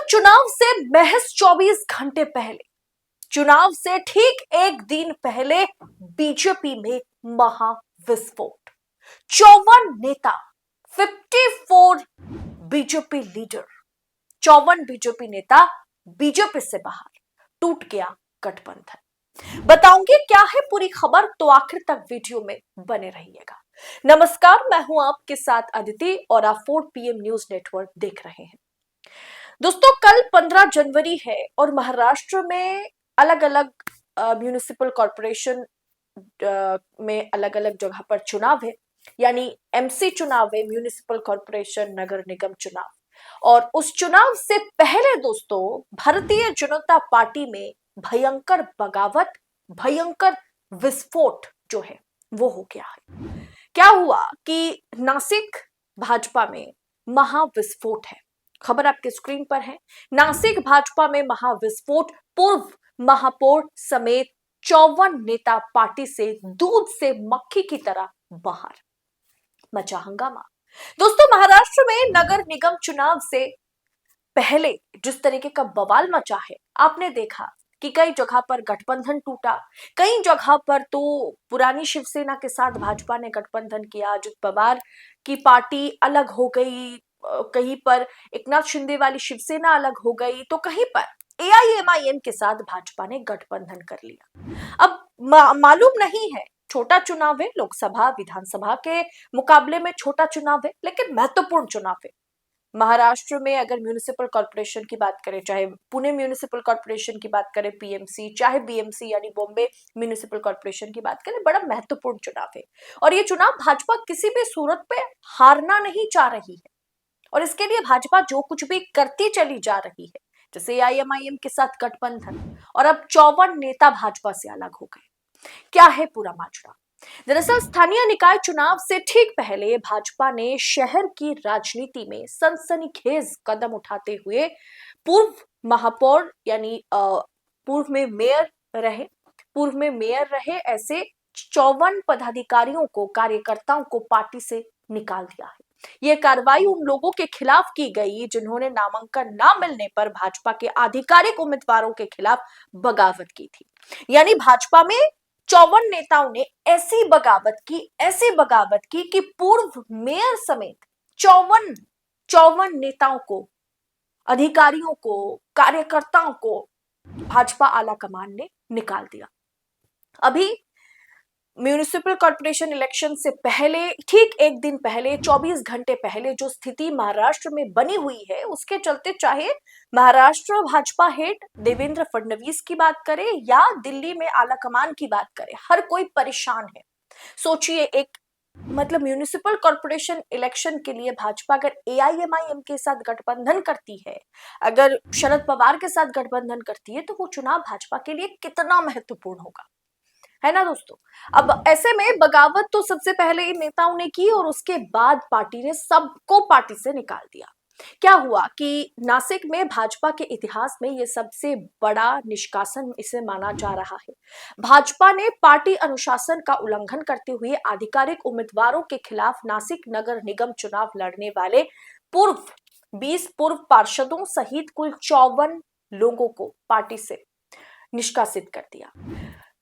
चुनाव से महज 24 घंटे पहले, चुनाव से ठीक एक दिन पहले बीजेपी में महाविस्फोट। 54 नेता, 54 बीजेपी लीडर, 54 बीजेपी नेता बीजेपी से बाहर, टूट गया गठबंधन। बताऊंगी क्या है पूरी खबर, तो आखिर तक वीडियो में बने रहिएगा। नमस्कार, मैं हूं आपके साथ अदिति और आप 4 PM न्यूज नेटवर्क देख रहे हैं। दोस्तों, कल 15 जनवरी है और महाराष्ट्र में अलग अलग म्यूनिसिपल कॉर्पोरेशन में अलग अलग जगह पर चुनाव है, यानी एमसी चुनाव है, म्यूनिसिपल कॉर्पोरेशन नगर निगम चुनाव। और उस चुनाव से पहले दोस्तों, भारतीय जनता पार्टी में भयंकर बगावत, भयंकर विस्फोट जो है वो हो गया है। क्या हुआ कि नासिक भाजपा में महाविस्फोट है। खबर आपके स्क्रीन पर है। नासिक भाजपा में महाविस्फोट, पूर्व महापौर समेत 54 नेता पार्टी से दूध से मक्खी की तरह बाहर, मचा हंगामा। दोस्तों, महाराष्ट्र में नगर निगम चुनाव से पहले जिस तरीके का बवाल मचा है, आपने देखा कि कई जगह पर गठबंधन टूटा, कई जगह पर तो पुरानी शिवसेना के साथ भाजपा ने गठबंधन किया, अजित पवार की पार्टी अलग हो गई, कहीं पर एकनाथ शिंदे वाली शिवसेना अलग हो गई, तो कहीं पर AIMIM के साथ भाजपा ने गठबंधन कर लिया। अब मालूम नहीं है, छोटा चुनाव है, लोकसभा विधानसभा के मुकाबले में छोटा चुनाव है, लेकिन महत्वपूर्ण चुनाव है। महाराष्ट्र में अगर म्यूनिसिपल कॉर्पोरेशन की बात करें, चाहे पुणे म्यूनिसिपल कॉर्पोरेशन की बात करें, PMC, चाहे BMC यानी बॉम्बे म्यूनिसिपल कॉर्पोरेशन की बात करें, बड़ा महत्वपूर्ण चुनाव है। और ये चुनाव भाजपा किसी भी सूरत पे हारना नहीं चाह रही है, और इसके लिए भाजपा जो कुछ भी करती चली जा रही है, जैसे AIMIM के साथ गठबंधन, और अब 54 नेता भाजपा से अलग हो गए। क्या है पूरा माजरा? दरअसल स्थानीय निकाय चुनाव से ठीक पहले भाजपा ने शहर की राजनीति में सनसनीखेज कदम उठाते हुए पूर्व महापौर यानी पूर्व में मेयर रहे ऐसे 54 पदाधिकारियों को, कार्यकर्ताओं को पार्टी से निकाल दिया है। यह कार्रवाई उन लोगों के खिलाफ की गई जिन्होंने नामांकन न मिलने पर भाजपा के आधिकारिक उम्मीदवारों के खिलाफ बगावत की थी। यानी भाजपा में 54 नेताओं ने ऐसी बगावत की कि पूर्व मेयर समेत 54 नेताओं को, अधिकारियों को, कार्यकर्ताओं को भाजपा आला कमान ने निकाल दिया। अभी म्यूनिसिपल कॉर्पोरेशन इलेक्शन से पहले, ठीक एक दिन पहले, 24 घंटे पहले जो स्थिति महाराष्ट्र में बनी हुई है, उसके चलते चाहे महाराष्ट्र भाजपा हेड देवेंद्र फडणवीस की बात करें या दिल्ली में आला कमान की बात करें, हर कोई परेशान है। सोचिए, एक मतलब म्यूनिसिपल कॉर्पोरेशन इलेक्शन के लिए भाजपा अगर AIMIM के साथ गठबंधन करती है, अगर शरद पवार के साथ गठबंधन करती है, तो वो चुनाव भाजपा के लिए कितना महत्वपूर्ण होगा, है ना दोस्तों। अब ऐसे में बगावत तो सबसे पहले इन नेताओं ने की और उसके बाद पार्टी ने सबको पार्टी से निकाल दिया। क्या हुआ कि नासिक में भाजपा के इतिहास में यह सबसे बड़ा निष्कासन इसे माना जा रहा है। भाजपा ने पार्टी अनुशासन का उल्लंघन करते हुए आधिकारिक उम्मीदवारों के खिलाफ नासिक नगर निगम चुनाव लड़ने वाले 20 पूर्व पार्षदों सहित कुल 54 लोगों को पार्टी से निष्कासित कर दिया।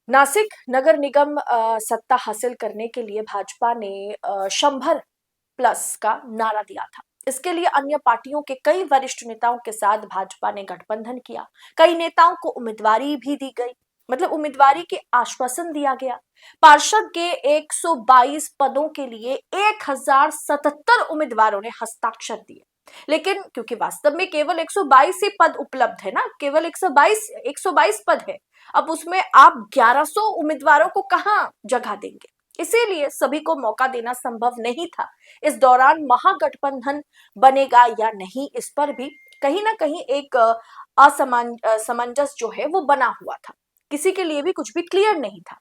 नासिक नगर निगम सत्ता हासिल करने के लिए भाजपा ने 100+ का नारा दिया था। इसके लिए अन्य पार्टियों के कई वरिष्ठ नेताओं के साथ भाजपा ने गठबंधन किया। कई नेताओं को उम्मीदवारी भी दी गई, मतलब उम्मीदवारी के आश्वासन दिया गया। पार्षद के 122 पदों के लिए 1077 उम्मीदवारों ने हस्ताक्षर दिए, लेकिन क्योंकि वास्तव में केवल 122 ही पद उपलब्ध है ना, केवल 122 पद है, अब उसमें आप 1100 उम्मीदवारों को कहां जगह देंगे, इसीलिए सभी को मौका देना संभव नहीं था। इस दौरान महागठबंधन बनेगा या नहीं, इस पर भी कहीं ना कहीं एक असमंजस जो है वो बना हुआ था, किसी के लिए भी कुछ भी क्लियर नहीं था।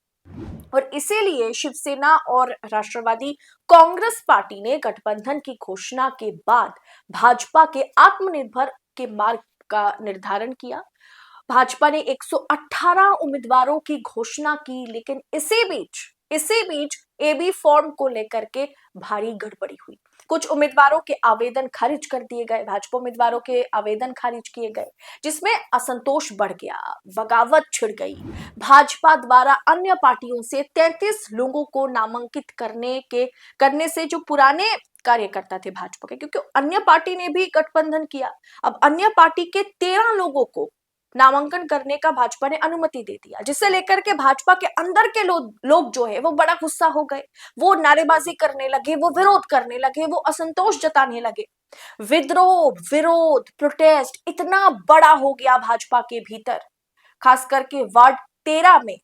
और इसीलिए शिवसेना और राष्ट्रवादी कांग्रेस पार्टी ने गठबंधन की घोषणा के बाद भाजपा के आत्मनिर्भर के मार्ग का निर्धारण किया। भाजपा ने 118 उम्मीदवारों की घोषणा की, लेकिन इसी बीच AB फॉर्म को लेकर के भारी गड़बड़ी हुई। कुछ उम्मीदवारों के आवेदन खारिज कर दिए गए, भाजपा उम्मीदवारों के आवेदन खारिज किए गए, जिसमें असंतोष बढ़ गया, बगावत छिड़ गई। भाजपा द्वारा अन्य पार्टियों से 33 लोगों को नामांकित करने से जो पुराने कार्यकर्ता थे भाजपा के, क्योंकि अन्य पार्टी ने भी गठबंधन किया, अब अन्य पार्टी के 13 लोगों को नामांकन करने का भाजपा ने अनुमति दे दिया, जिसे लेकर के भाजपा के अंदर के लोग जो है वो बड़ा गुस्सा हो गए, वो नारेबाजी करने लगे, वो विरोध करने लगे, वो असंतोष जताने लगे। विद्रोह, विरोध, प्रोटेस्ट इतना बड़ा हो गया भाजपा के भीतर, खास करके वार्ड 13 में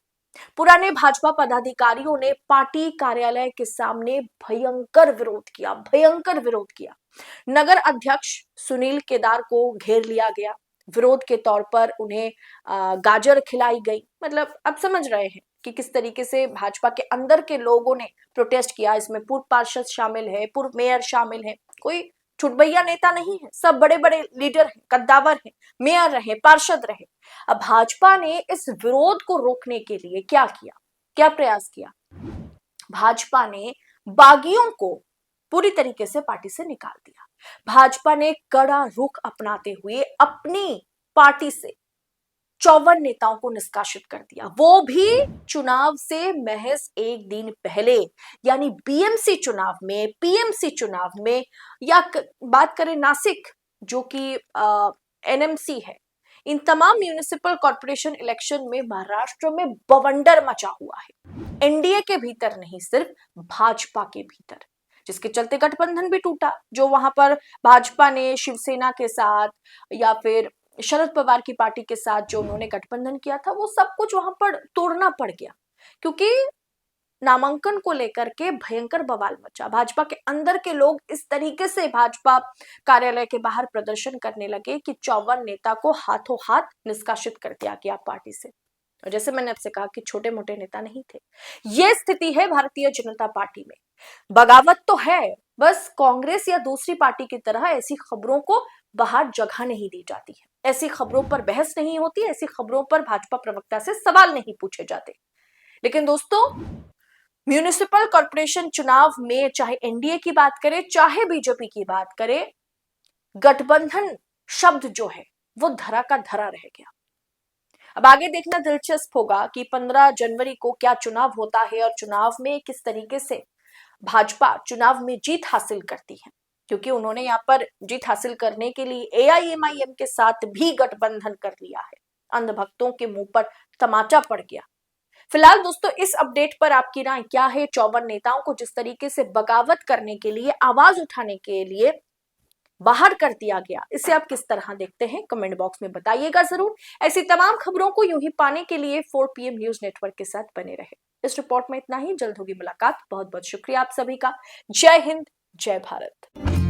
पुराने भाजपा पदाधिकारियों ने पार्टी कार्यालय के सामने भयंकर विरोध किया। नगर अध्यक्ष सुनील केदार को घेर लिया गया, विरोध के तौर पर उन्हें गाजर खिलाई गई। मतलब आप समझ रहे हैं कि किस तरीके से भाजपा के अंदर के लोगों ने प्रोटेस्ट किया। इसमें पूर्व पार्षद शामिल है, पूर्व मेयर शामिल है, कोई छुटभैया नेता नहीं है, सब बड़े बड़े लीडर हैं, कद्दावर हैं, मेयर रहे, पार्षद रहे। अब भाजपा ने इस विरोध को रोकने के लिए क्या किया, क्या प्रयास किया? भाजपा ने बागियों को पूरी तरीके से पार्टी से निकाल दिया। भाजपा ने कड़ा रुख अपनाते हुए अपनी पार्टी से 54 नेताओं को निष्कासित कर दिया, वो भी चुनाव से महज एक दिन पहले, यानी बीएमसी चुनाव में, पीएमसी चुनाव में, या बात करें नासिक जो कि एनएमसी है, इन तमाम म्यूनिसिपल कॉर्पोरेशन इलेक्शन में महाराष्ट्र में बवंडर मचा हुआ है, एनडीए के भीतर नहीं, सिर्फ भाजपा के भीतर, जिसके चलते गठबंधन भी टूटा। जो वहां पर भाजपा ने शिवसेना के साथ या फिर शरद पवार की पार्टी के साथ जो उन्होंने गठबंधन किया था, वो सब कुछ वहां पर तोड़ना पड़ गया, क्योंकि नामांकन को लेकर के भयंकर बवाल मचा। भाजपा के अंदर के लोग इस तरीके से भाजपा कार्यालय के बाहर प्रदर्शन करने लगे कि 54 नेता को हाथों हाथ निष्कासित कर दिया गया पार्टी से। और जैसे मैंने आपसे कहा कि छोटे मोटे नेता नहीं थे। यह स्थिति है भारतीय जनता पार्टी में। बगावत तो है, बस कांग्रेस या दूसरी पार्टी की तरह ऐसी खबरों को बाहर जगह नहीं दी जाती है, ऐसी खबरों पर बहस नहीं होती, ऐसी खबरों पर भाजपा प्रवक्ता से सवाल नहीं पूछे जाते। लेकिन दोस्तों, म्यूनिसिपल कॉर्पोरेशन चुनाव में चाहे एनडीए की बात करें, चाहे बीजेपी की बात करें, गठबंधन शब्द जो है वो धरा का धरा रह गया। अब आगे देखना दिलचस्प होगा कि 15 जनवरी को क्या चुनाव होता है और चुनाव में किस तरीके से भाजपा चुनाव में जीत हासिल करती है, क्योंकि उन्होंने यहाँ पर जीत हासिल करने के लिए एआईएमआईएम के साथ भी गठबंधन कर लिया है। अंधभक्तों के मुंह पर तमाचा पड़ गया। फिलहाल दोस्तों, इस अपडेट पर आपकी राय क्या है? 54 नेताओं को जिस तरीके से बगावत करने के लिए, आवाज उठाने के लिए बाहर कर दिया गया, इसे आप किस तरह देखते हैं? कमेंट बॉक्स में बताइएगा जरूर। ऐसी तमाम खबरों को यूं ही पाने के लिए 4 PM न्यूज नेटवर्क के साथ बने रहे। इस रिपोर्ट में इतना ही, जल्द होगी मुलाकात। बहुत बहुत शुक्रिया आप सभी का। जय हिंद, जय भारत।